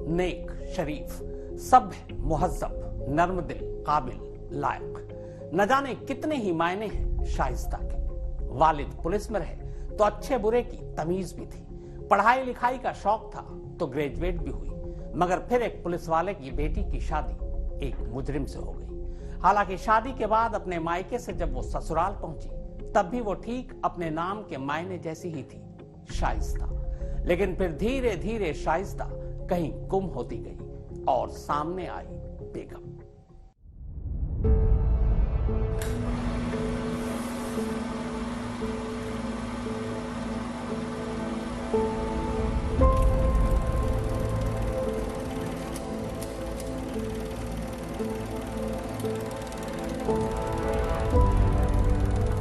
नेक, शरीफ, सभ्य, मुहज्जब, नर्मदिल, काबिल, लायक। न जाने कितने ही मायने हैं शाइस्ता के। वालिद पुलिस में रहे तो अच्छे बुरे की तमीज भी थी। पढ़ाई लिखाई का शौक था तो ग्रेजुएट भी हुई, मगर फिर एक पुलिस वाले की बेटी की शादी एक मुजरिम से हो गई। हालांकि शादी के बाद अपने मायके से जब वो ससुराल पहुंची तब भी वो ठीक अपने नाम के मायने जैसी ही थी, शाइस्ता। लेकिन फिर धीरे धीरे शाइस्ता कहीं गुम होती गई और सामने आई बेगम।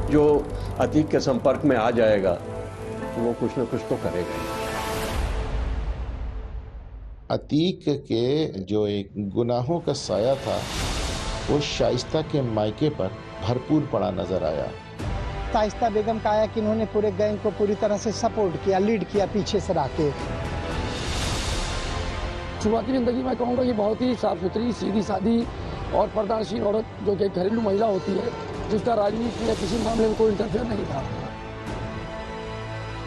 जो अतीक के संपर्क में आ जाएगा तो वो कुछ न कुछ तो करेगा। अतीक के जो एक गुनाहों का साया था वो शाइस्ता के मायके पर भरपूर पड़ा नजर आया। शाइस्ता बेगम का आया कि इन्होंने पूरे गैंग को पूरी तरह से सपोर्ट किया, लीड किया पीछे से रखे। शुरुआती जिंदगी में कहूँगा कि बहुत ही साफ सुथरी, सीधी सादी और पर्दानशीन औरत, जो कि घरेलू महिला होती है, जिसका राजनीति या किसी मामले में कोई इंटरफेयर नहीं था।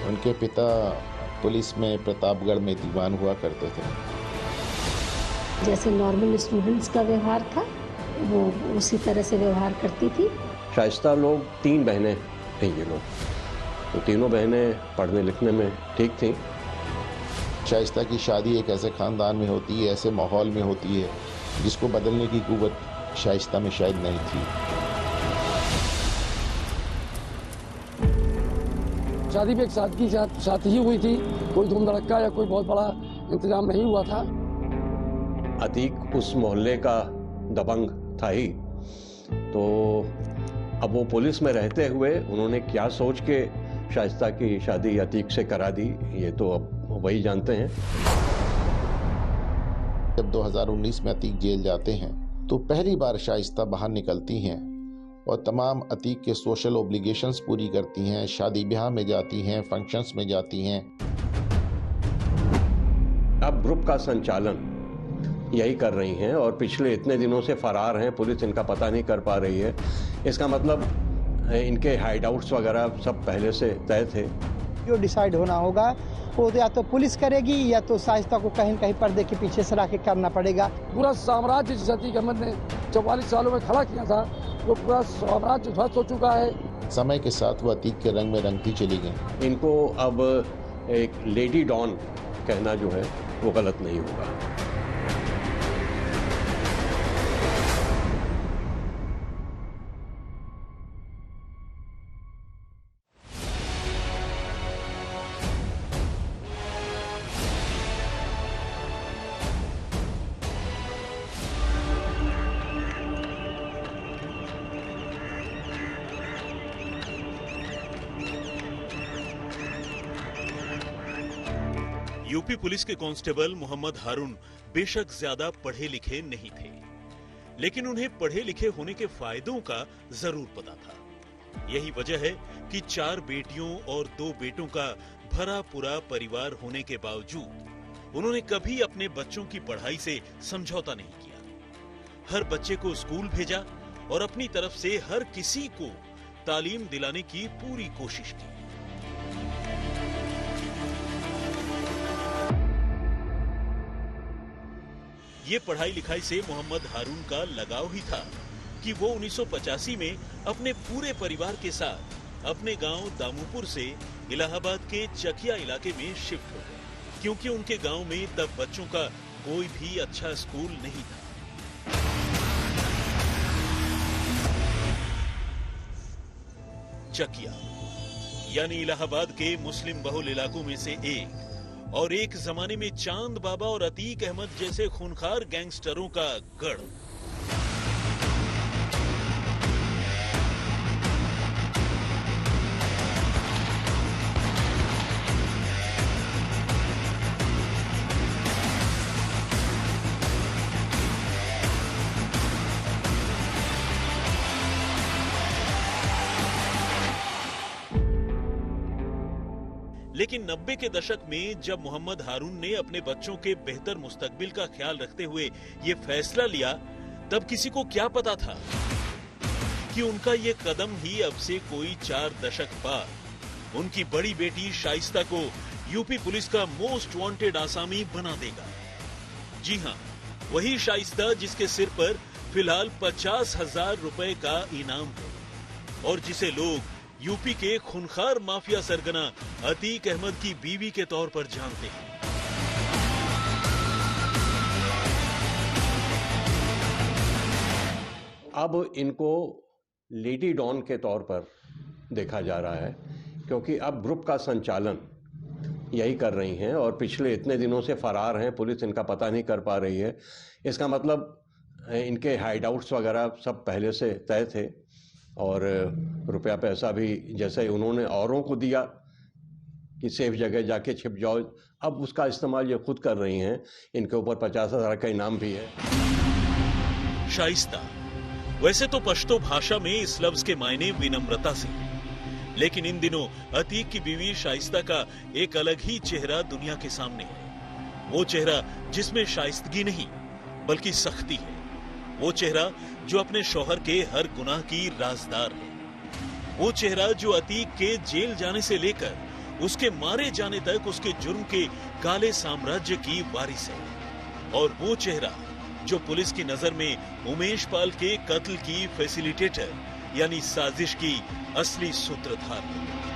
उनके पिता पुलिस में प्रतापगढ़ में दीवान हुआ करते थे। जैसे नॉर्मल स्टूडेंट्स का व्यवहार था वो उसी तरह से व्यवहार करती थी। शाइस्ता लोग 3 बहनें थीं ये लोग, तो तीनों बहनें पढ़ने लिखने में ठीक थीं। शाइस्ता की शादी एक ऐसे खानदान में होती है, ऐसे माहौल में होती है जिसको बदलने की कुव्वत शाइस्ता में शायद नहीं थी। शादी भी एक सादगी साथ ही हुई थी, कोई धूम धड़क्का या कोई बहुत बड़ा इंतजाम नहीं हुआ था। अतीक उस मोहल्ले का दबंग था ही, तो अब वो पुलिस में रहते हुए उन्होंने क्या सोच के शाइस्ता की शादी अतीक से करा दी, ये तो अब वही जानते हैं। जब 2019 में अतीक जेल जाते हैं तो पहली बार शाइस्ता बाहर निकलती हैं और तमाम अतीक के सोशल ओब्लिगेशंस पूरी करती हैं, शादी ब्याह में जाती हैं, फंक्शंस में जाती हैं। अब ग्रुप का संचालन यही कर रही हैं और पिछले इतने दिनों से फरार हैं, पुलिस इनका पता नहीं कर पा रही है। इसका मतलब इनके हाइडआउट्स वगैरह सब पहले से तय थे। जो डिसाइड होना होगा वो या तो पुलिस करेगी या तो शाइस्ता को कहीं कहीं पर्दे के पीछे से रखे करना पड़ेगा। पूरा साम्राज्य जिस अतीक अहमद ने 44 सालों में खड़ा किया था, वो पूरा साम्राज्य ध्वस्त हो चुका है। समय के साथ वो अतीक के रंग में रंगती चली गई। इनको अब एक लेडी डॉन कहना जो है वो गलत नहीं होगा। यूपी पुलिस के कांस्टेबल मोहम्मद हारून बेशक ज्यादा पढ़े लिखे नहीं थे, लेकिन उन्हें पढ़े लिखे होने के फायदों का जरूर पता था। यही वजह है कि 4 बेटियों और 2 बेटों का भरा पूरा परिवार होने के बावजूद उन्होंने कभी अपने बच्चों की पढ़ाई से समझौता नहीं किया। हर बच्चे को स्कूल भेजा और अपनी तरफ से हर किसी को तालीम दिलाने की पूरी कोशिश की। ये पढ़ाई लिखाई से मोहम्मद हारून का लगाव ही था कि वो 1985 में अपने पूरे परिवार के साथ अपने गांव दामूपुर से इलाहाबाद के चकिया इलाके में शिफ्ट हो गए, क्योंकि उनके गांव में तब बच्चों का कोई भी अच्छा स्कूल नहीं था। चकिया यानी इलाहाबाद के मुस्लिम बहुल इलाकों में से एक, और एक जमाने में चांद बाबा और अतीक अहमद जैसे खूनखार गैंगस्टरों का गढ़। लेकिन 90 के दशक में जब मोहम्मद हारून ने अपने बच्चों के बेहतर मुस्तकबिल का ख्याल रखते हुए ये फैसला लिया, तब किसी को क्या पता था कि उनका ये कदम ही अब से कोई 4 दशक बाद उनकी बड़ी बेटी शाइस्ता को यूपी पुलिस का मोस्ट वांटेड आसामी बना देगा। जी हां, वही शाइस्ता जिसके सिर पर फिलहाल 50,000 रुपए का इनाम है और जिसे लोग यूपी के खूंखार माफिया सरगना अतीक अहमद की बीवी के तौर पर जानते हैं। अब इनको लेडी डॉन के तौर पर देखा जा रहा है, क्योंकि अब ग्रुप का संचालन यही कर रही हैं और पिछले इतने दिनों से फरार हैं, पुलिस इनका पता नहीं कर पा रही है। इसका मतलब इनके हाइडआउट्स वगैरह सब पहले से तय थे और रुपया पैसा भी जैसे उन्होंने औरों को दिया कि सेफ जगह जाके छिप जाओ, अब उसका इस्तेमाल ये खुद कर रही हैं। इनके ऊपर 50,000 का इनाम भी है। शाइस्ता वैसे तो पश्तो भाषा में इस लफ्ज के मायने विनम्रता से, लेकिन इन दिनों अतीक की बीवी शाइस्ता का एक अलग ही चेहरा दुनिया के सामने है। वो चेहरा जिसमें शाइस्तगी नहीं बल्कि सख्ती है। वो चेहरा जो अपने शौहर के हर गुनाह की राजदार है। वो चेहरा जो अतीक के जेल जाने से लेकर उसके मारे जाने तक उसके जुर्म के काले साम्राज्य की वारिस है। और वो चेहरा जो पुलिस की नजर में उमेश पाल के कत्ल की फैसिलिटेटर यानी साजिश की असली सूत्रधार है।